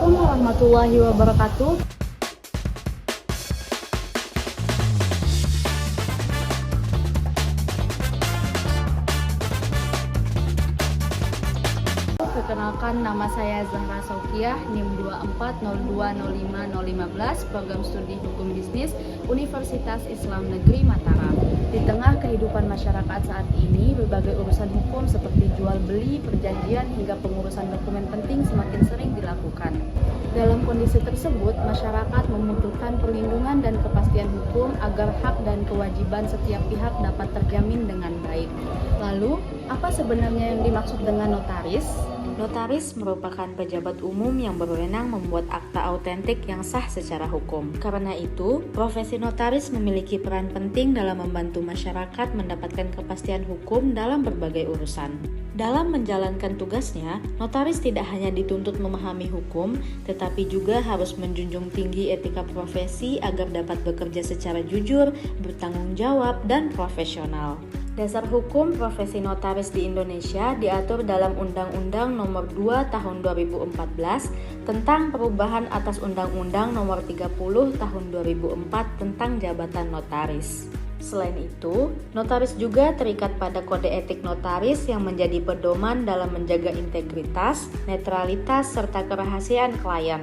Assalamualaikum warahmatullahi wabarakatuh. Perkenalkan, nama saya Zahra Saukiah, NIM 24020515, Program Studi Hukum Bisnis, Universitas Islam Negeri Mataram. Di tengah kehidupan masyarakat saat ini, berbagai urusan hukum seperti jual beli, perjanjian, hingga pengurusan dokumen penting semakin sering dilakukan. Dalam kondisi tersebut, masyarakat membutuhkan perlindungan dan kepastian hukum agar hak dan kewajiban setiap pihak dapat terjamin dengan baik. Lalu, apa sebenarnya yang dimaksud dengan notaris? Notaris merupakan pejabat umum yang berwenang membuat akta autentik yang sah secara hukum. Karena itu, profesi notaris memiliki peran penting dalam membantu masyarakat mendapatkan kepastian hukum dalam berbagai urusan. Dalam menjalankan tugasnya, notaris tidak hanya dituntut memahami hukum, tetapi juga harus menjunjung tinggi etika profesi agar dapat bekerja secara jujur, bertanggung jawab, dan profesional. Dasar hukum profesi notaris di Indonesia diatur dalam Undang-Undang Nomor 2 Tahun 2014 tentang perubahan atas Undang-Undang Nomor 30 Tahun 2004 tentang jabatan notaris. Selain itu, notaris juga terikat pada kode etik notaris yang menjadi pedoman dalam menjaga integritas, netralitas, serta kerahasiaan klien.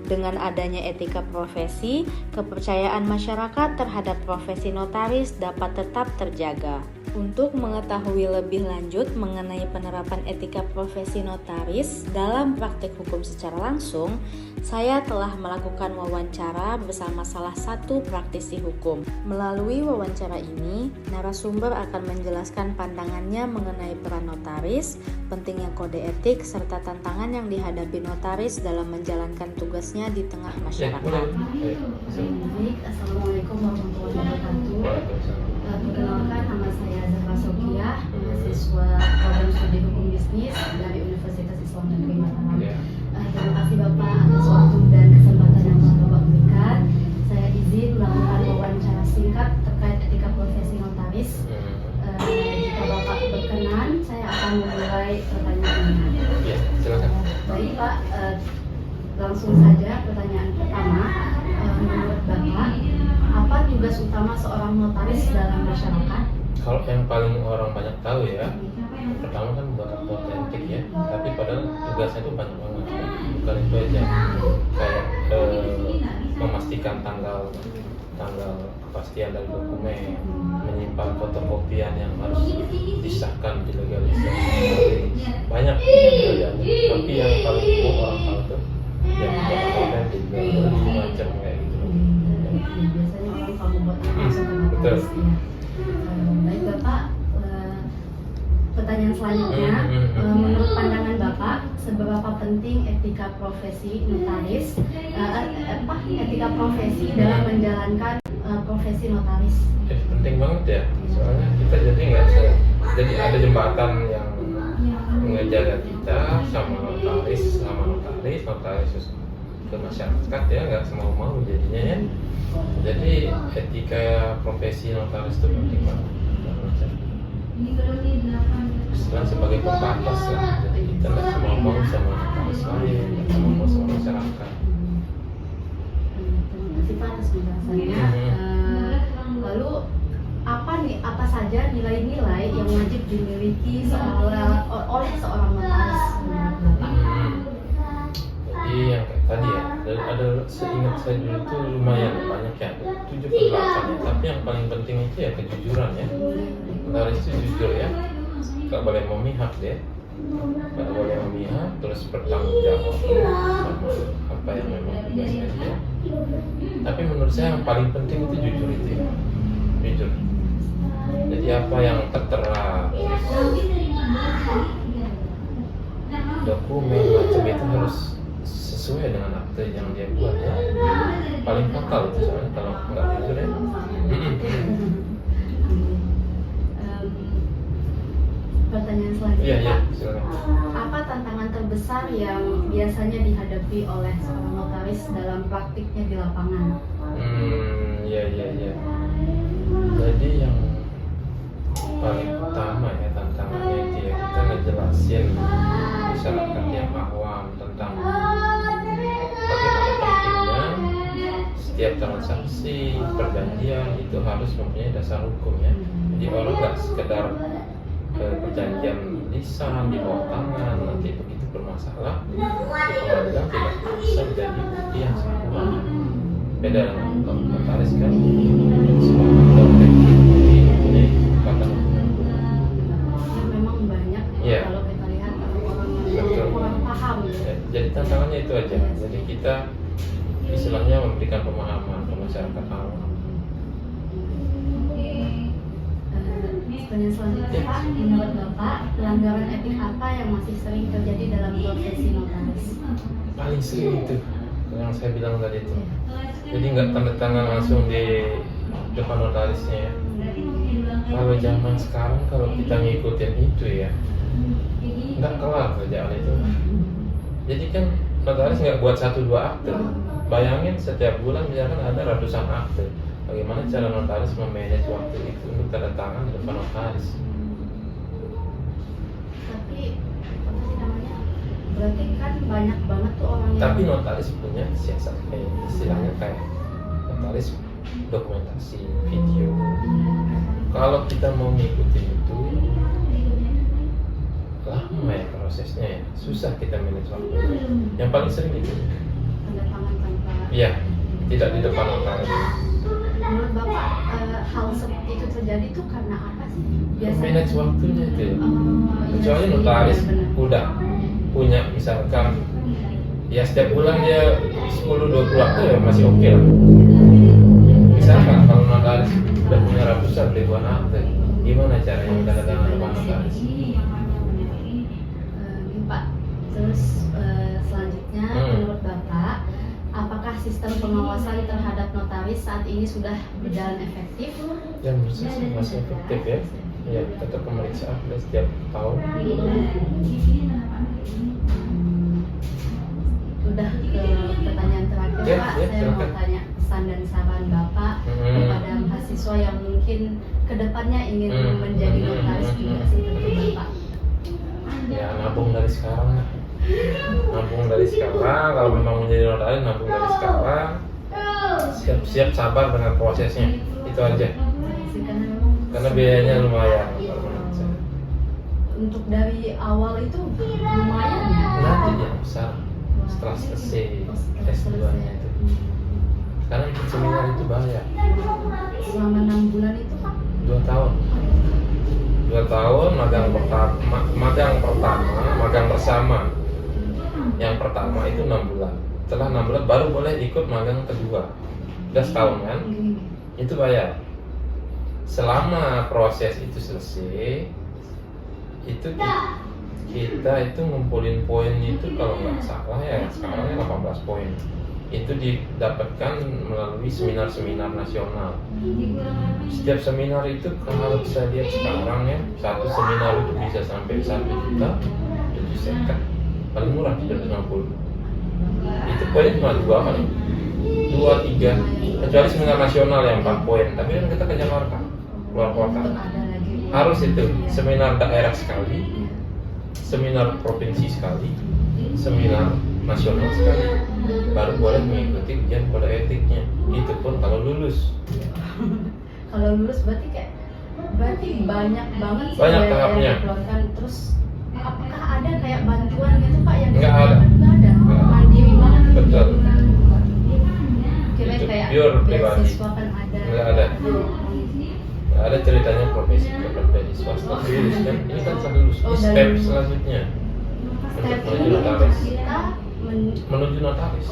Dengan adanya etika profesi, kepercayaan masyarakat terhadap profesi notaris dapat tetap terjaga. Untuk mengetahui lebih lanjut mengenai penerapan etika profesi notaris dalam praktik hukum secara langsung, saya telah melakukan wawancara bersama salah satu praktisi hukum. Melalui wawancara ini, narasumber akan menjelaskan pandangannya mengenai peran notaris, pentingnya kode etik, serta tantangan yang dihadapi notaris dalam menjalankan tugasnya di tengah masyarakat. Baik, Assalamualaikum warahmatullahi wabarakatuh. Perkenalkan, nama saya Zahra Saukiah, mahasiswa Program Studi Hukum Bisnis dari Universitas Islam Negeri Mataram. Terima kasih Bapak atas waktu dan kesempatan yang telah Bapak berikan. Saya izin melakukan wawancara singkat terkait etika profesi notaris. Jika Bapak berkenan, saya akan memulai pertanyaannya. Silakan. Baik Pak, langsung saja pertanyaan pertama. Menurut Bapak, apa tugas utama seorang notaris dalam masyarakat? Kalau yang paling orang banyak tahu ya, pertama kan buat autentik ya, tapi padahal tugasnya itu banyak banget. Bukan itu aja, kayak memastikan tanggal kepastian dari dokumen, menyimpan fotokopian yang harus disahkan, dilegalisasi, banyak pekerjaan. Tapi yang paling umum orang tahu tuh yang buat autentik, macam kayak gitu. Biasanya orang kalau buat notaris ya. Baik Bapak, pertanyaan selanjutnya, menurut pandangan Bapak, seberapa penting etika profesi notaris, etika profesi dalam menjalankan profesi notaris? Penting banget ya, soalnya kita jadi jadi ada jembatan yang mengejaga kita sama notaris ke masyarakat ya, nggak semau-mau jadinya ya. Jadi etika profesi notaris itu penting banget. Istilahnya sebagai pembatas lah, jadi kita nggak semau-mau sama notaris lain, nggak semau-mau sama masyarakat. Terima kasih Pak atas penjelasannya. Lalu apa saja nilai-nilai yang wajib dimiliki oleh seorang notaris menurut Bapak? Jadi yang kayak tadi ya, ada seingat saya dulu itu lumayan banyak ya, 7 per 8 ya. Tapi yang paling penting itu ya kejujuran ya. Notaris itu jujur ya, nggak boleh memihak dia, nggak boleh memihak, terus bertanggung jawab sama apa yang memang tugasnya dia. Tapi menurut saya yang paling penting itu jujur itu ya, jujur. Jadi apa yang tertera, dokumen macam itu harus sesuai dengan akte yang dia buat ya. Paling fatal itu soalnya kalau nggak jujur ya. Pertanyaan selanjutnya, Iya, Pak. silakan. Apa tantangan terbesar yang biasanya dihadapi oleh seorang notaris dalam praktiknya di lapangan? Iya. Jadi yang paling utama ya tantangannya itu ya kita ngejelasin masyarakat yang awam tentang setiap transaksi perjanjian itu harus mempunyai dasar hukum ya. Jadi orang nggak sekedar perjanjian lisan di bawah tangan, nanti begitu bermasalah di pengadilan tidak bisa menjadi bukti yang sempurna. Beda dengan notaris kan, semua ini kata memang banyak Iya. kalau kita lihat orang Betul. yang kurang paham ya, jadi tantangannya itu aja. Jadi kita istilahnya memberikan pemahaman ke masyarakat awam. Pertanyaan selanjutnya Pak, menurut Bapak pelanggaran etik apa yang masih sering terjadi dalam profesi notaris? Paling sering itu yang saya bilang tadi itu. Jadi nggak tanda tangan langsung di depan notarisnya ya. Kalau zaman sekarang kalau kita ngikutin itu ya nggak kelar kerjaan itu. Jadi kan notaris nggak buat 1-2 akte. Bayangin setiap bulan misalkan ada ratusan akte. Bagaimana cara notaris memanage waktu itu untuk tanda tangan di depan notaris? Tapi apa sih namanya? Berarti kan banyak banget tuh orang yang Tapi notaris punya siasat istilahnya kayak notaris dokumentasi video. Kalau kita mau ngikutin itu lama ya prosesnya ya, susah kita manage waktu. Yang paling sering itu, tanda tangan tanpa. iya, tidak di depan notaris. Menurut Bapak hal seperti itu terjadi tuh karena apa sih? Manage waktunya itu. Iya Kecuali sih, notaris benar-benar. udah punya misalkan ya setiap bulan dia 10-20 akte ya masih oke lah. Misalkan kalau notaris udah punya ratusan ribuan akte, gimana caranya tanda tangan depan notaris? Pak, terus selanjutnya menurut Bapak, apakah sistem pengawasan terhadap notaris saat ini sudah berjalan efektif? Yang menurut saya sih masih efektif ya. Ya, tetap pemeriksaan setiap tahun. Udah ke pertanyaan terakhir Ya, Pak, ya, saya mau silakan. tanya pesan dan saran Bapak kepada mahasiswa yang mungkin kedepannya ingin menjadi notaris juga seperti Bapak. Ya, nabung dari sekarang lah. Nabung dari sekarang, kalau memang menjadi notaris nabung dari sekarang. Siap-siap sabar dengan prosesnya. Itu aja. Karena biayanya lumayan kalau menurut saya. Untuk dari awal itu lumayan ya. Nanti yang besar setelah selesai S2-nya itu. Karena ikut seminar itu bayar. Selama 6 bulan itu Pak? 2 tahun. 2 tahun magang bersama. Yang pertama itu 6 bulan. Setelah 6 bulan baru boleh ikut magang kedua. Udah setahun kan? Itu bayar. Selama proses itu selesai, itu kita itu ngumpulin poin itu kalau nggak salah ya sekarang 18 poin. Itu didapatkan melalui seminar-seminar nasional. Setiap seminar itu kalau saya lihat sekarang ya, satu seminar itu bisa sampai 1 juta, 7 seket, paling murah 350. Itu poin cuma 2 paling, 2-3, kecuali seminar nasional yang 4 poin. Tapi kan kita ke Jakarta, keluar kota, harus itu seminar daerah sekali, seminar provinsi sekali, seminar nasional sekali, baru boleh mengikuti ujian kode etiknya. Itu pun kalau lulus. Kalau lulus berarti banyak banget sih Banyak biaya tahapnya. yang dikeluarkan. Terus apakah ada kayak bantuan gitu Pak yang Nggak ada. Nggak ada. Mandiri banget. Betul. Kira Itu kayak pure pribadi. beasiswa kan ada. Nggak ada. Nggak ada ceritanya profesi swasta lulus kan. Ini kan sudah lulus. Ini step selanjutnya Step untuk menuju ini notaris. kita Menuju notaris.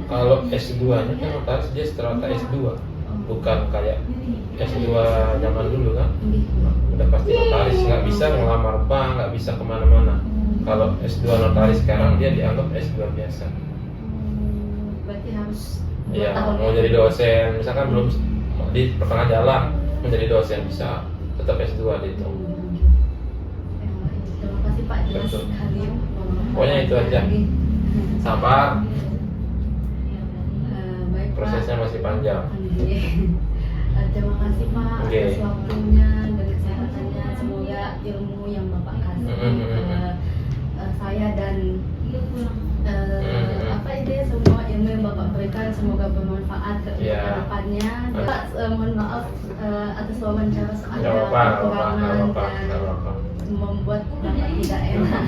Kalau S2-nya kan notaris dia strata S2, bukan kayak S2 zaman dulu kan. Udah pasti notaris, nggak bisa ngelamar bank, nggak bisa kemana-mana. Kalau S2 notaris sekarang dia dianggap S2 biasa. Berarti harus 2 Iya, tahun mau jadi dosen, misalkan belum di pertengahan jalan menjadi dosen bisa tetap S2 itu. Terima kasih Pak, jelas Betul. sekali. Pokoknya itu aja. Sabar, Baik prosesnya Pak. masih panjang. Terima kasih Pak Oke. atas waktunya dan kesempatannya. Semoga ilmu yang Bapak kasih ke saya dan apa ini semua ilmu yang Bapak berikan dan semoga bermanfaat ke Iya. depannya. Pak, mohon maaf atas wawancara Nggak ada apa-apa, nggak kekurangan apa-apa, nggak dan apa-apa. membuat Bapak tidak enak.